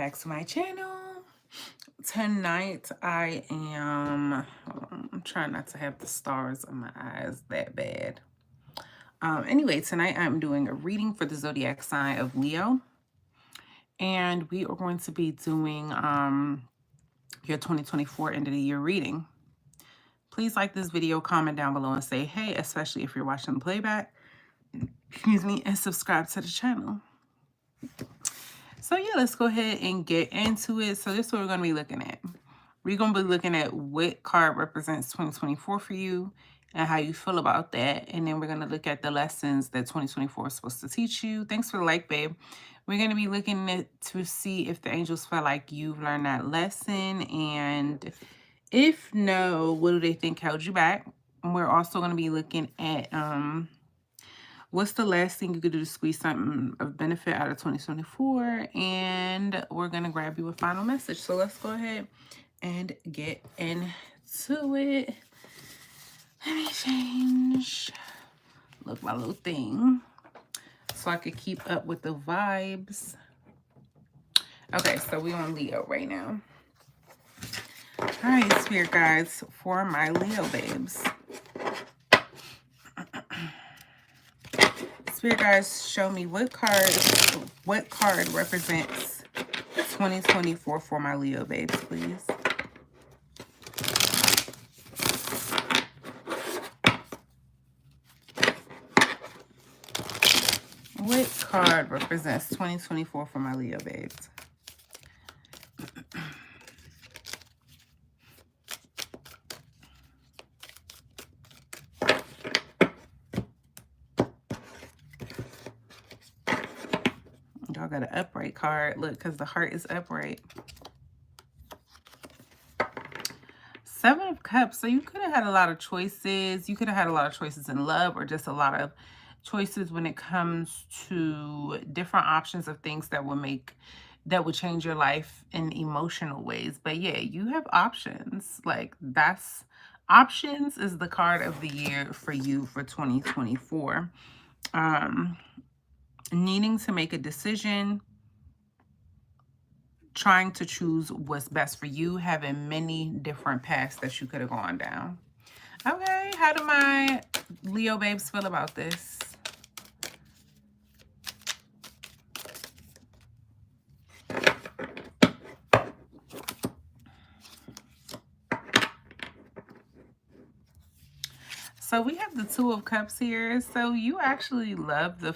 back to my channel. Tonight I am I'm trying not to have the stars in my eyes that bad. Anyway, tonight I'm doing a reading for the zodiac sign of Leo, and we are going to be doing your 2024 end of the year reading. Please like this video, comment down below, and say hey, especially if you're watching the playback. Excuse me, and subscribe to the channel. So yeah, let's go ahead and get into it. So this is what we're going to be looking at. We're going to be looking at what card represents 2024 for you and how you feel about that. And then we're going to look at the lessons that 2024 is supposed to teach you. Thanks for the like, babe. We're going to be looking at to see if the angels feel like you've learned that lesson. And if no, what do they think held you back? And we're also going to be looking at what's the last thing you could do to squeeze something of benefit out of 2024? And we're going to grab you a final message. So let's go ahead and get into it. Let me change. Look, my little thing. So I could keep up with the vibes. Okay, so we're on Leo right now. All right, spirit guides for my Leo babes. Spirit guides, show me what card represents 2024 for my Leo babes, please. What card represents 2024 for my Leo babes? Y'all got an upright card. Look, because the heart is upright. Seven of Cups. So you could have had a lot of choices. You could have had a lot of choices in love, or just a lot of choices when it comes to different options of things that would change your life in emotional ways. But yeah, you have options. Like, that's options is the card of the year for you for 2024. Needing to make a decision, trying to choose what's best for you, having many different paths that you could have gone down. Okay, how do my Leo babes feel about this? So we have the Two of Cups here. So you actually love the...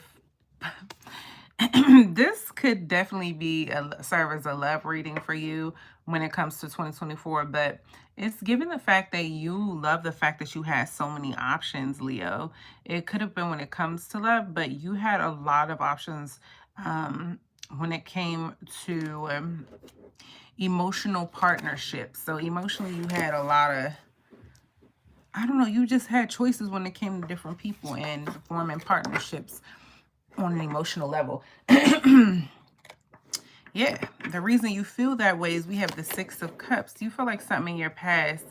This could definitely be serve as a love reading for you when it comes to 2024, but it's given the fact that you love the fact that you had so many options, Leo. It could have been when it comes to love, but you had a lot of options when it came to emotional partnerships. So emotionally, you had a lot of, I don't know, you just had choices when it came to different people and forming partnerships on an emotional level. Yeah, the reason you feel that way is we have the Six of Cups. You feel like something in your past,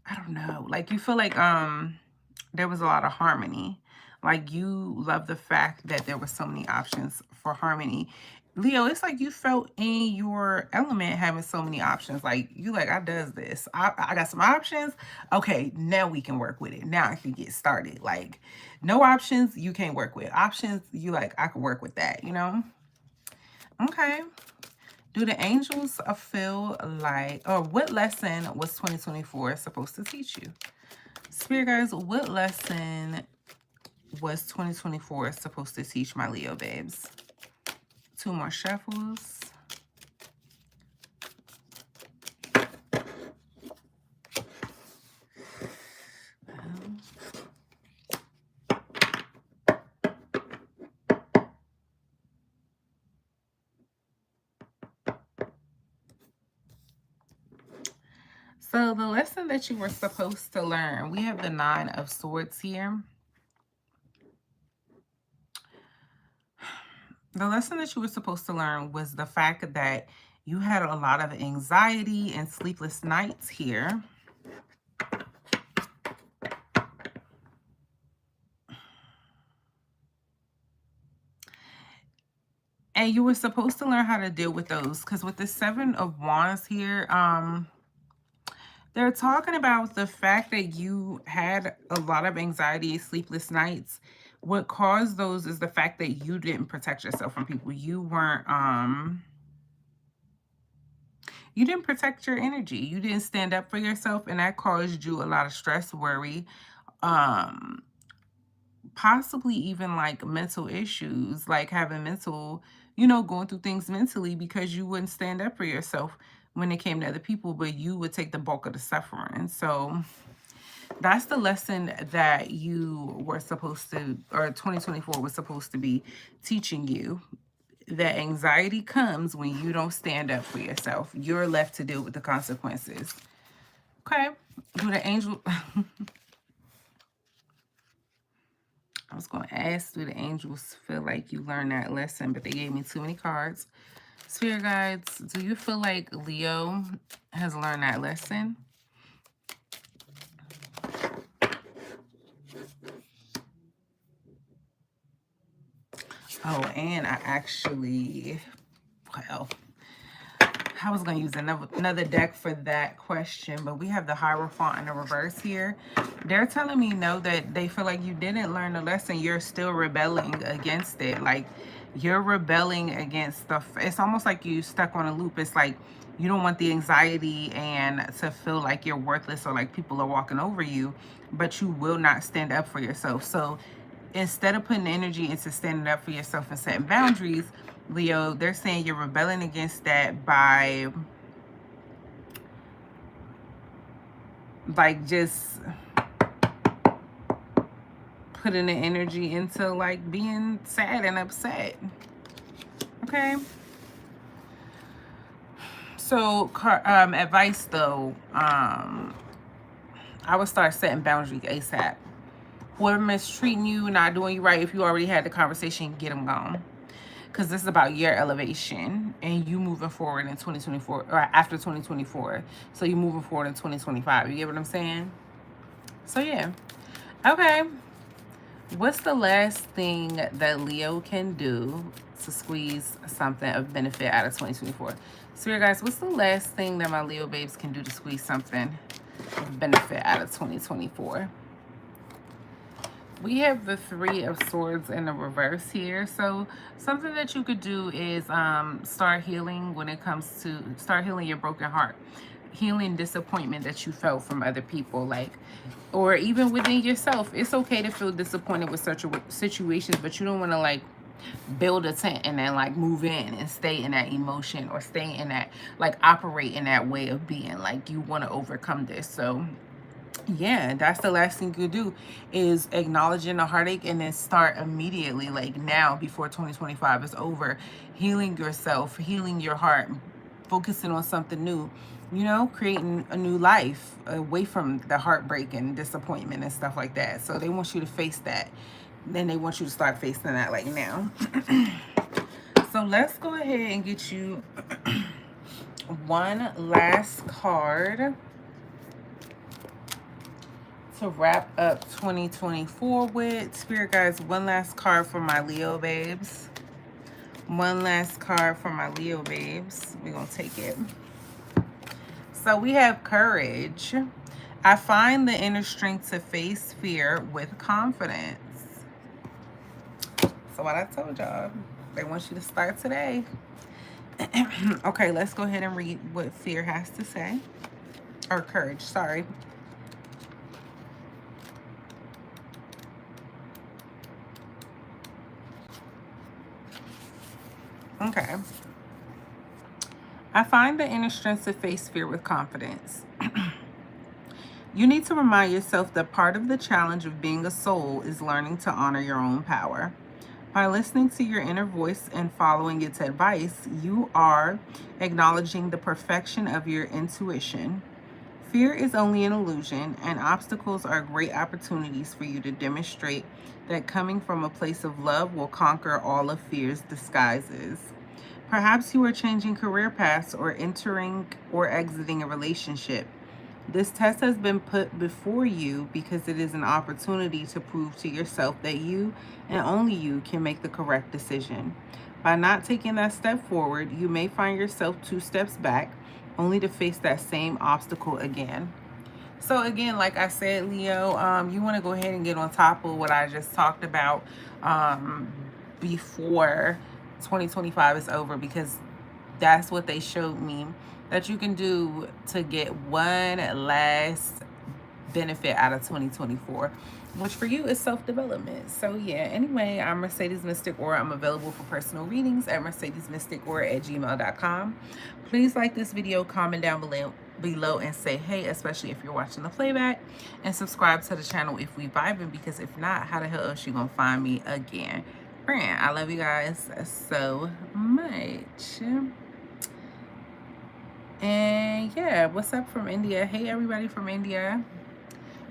I don't know, like you feel like there was a lot of harmony. Like you love the fact that there were so many options for harmony. Leo, it's like you felt in your element having so many options. Like you like, I does this. I got some options. Okay, now we can work with it. Now I can get started. Like no options, you can't work with. Options, you like, I can work with that, you know? Okay. Do the angels feel like, or what lesson was 2024 supposed to teach you? Spirit guys, what lesson was 2024 supposed to teach my Leo babes? Two more shuffles. So the lesson that you were supposed to learn, we have the Nine of Swords here. The lesson that you were supposed to learn was the fact that you had a lot of anxiety and sleepless nights here. And you were supposed to learn how to deal with those, because with the Seven of Wands here, they're talking about the fact that you had a lot of anxiety, sleepless nights. What caused those is the fact that you didn't protect yourself from people. You didn't protect your energy. You didn't stand up for yourself, and that caused you a lot of stress, worry, um, possibly even like mental issues, like having mental, going through things mentally because you wouldn't stand up for yourself when it came to other people, but you would take the bulk of the suffering. So that's the lesson that you were supposed to, or 2024 was supposed to be teaching you, that anxiety comes when you don't stand up for yourself. You're left to deal with the consequences. Okay. Do the angel... I was going to ask, do the angels feel like you learned that lesson, but they gave me too many cards. Spirit guides, do you feel like Leo has learned that lesson? Oh, and I actually, well, I was going to use another deck for that question, but we have the Hierophant in the reverse here. They're telling me no, that they feel like you didn't learn the lesson. You're still rebelling against it. Like, you're rebelling against stuff. It's almost like you stuck on a loop. It's like you don't want the anxiety and to feel like you're worthless or like people are walking over you, but you will not stand up for yourself. So instead of putting energy into standing up for yourself and setting boundaries, Leo, they're saying you're rebelling against that by like just putting the energy into like being sad and upset. Okay. So advice though, I would start setting boundaries ASAP. Whoever mistreating you, not doing you right, if you already had the conversation, get them gone. Because this is about your elevation and you moving forward in 2024 or after 2024. So you're moving forward in 2025. You get what I'm saying? So yeah. Okay. What's the last thing that Leo can do to squeeze something of benefit out of 2024? Spirit guys, what's the last thing that my Leo babes can do to squeeze something of benefit out of 2024? We have the Three of Swords in the reverse here. So something that you could do is start healing when it comes to, start healing your broken heart. Healing disappointment that you felt from other people, like, or even within yourself. It's okay to feel disappointed with such situations, but you don't want to like build a tent and then like move in and stay in that emotion or stay in that, like operate in that way of being. Like you want to overcome this. So yeah, that's the last thing you do, is acknowledging the heartache and then start immediately, like now, before 2025 is over, healing yourself, healing your heart, focusing on something new, creating a new life away from the heartbreak and disappointment and stuff like that. So they want you to face that. Then they want you to start facing that like now. So let's go ahead and get you one last card to wrap up 2024 with. Spirit guys, one last card for my Leo babes. One last card for my Leo babes. We're going to take it. So we have courage. I find the inner strength to face fear with confidence. So what I told y'all, they want you to start today. Okay, let's go ahead and read what fear has to say. Or courage, sorry. Okay. I find the inner strength to face fear with confidence. You need to remind yourself that part of the challenge of being a soul is learning to honor your own power. By listening to your inner voice and following its advice, you are acknowledging the perfection of your intuition. Fear is only an illusion, and obstacles are great opportunities for you to demonstrate that coming from a place of love will conquer all of fear's disguises. Perhaps you are changing career paths or entering or exiting a relationship. This test has been put before you because it is an opportunity to prove to yourself that you and only you can make the correct decision. By not taking that step forward, you may find yourself 2 steps back, only to face that same obstacle again. So again, like I said, Leo, you want to go ahead and get on top of what I just talked about before 2025 is over, because that's what they showed me that you can do to get one last benefit out of 2024, which for you is self-development. So yeah, anyway, I'm Mercedes Mystic Aura. I'm available for personal readings at mercedesmysticaura@gmail.com. Please like this video, comment down below and say hey, especially if you're watching the playback, and subscribe to the channel if we vibing, because if not, how the hell else you gonna find me again? Friend, I love you guys so much. And yeah, what's up from India? Hey everybody from India.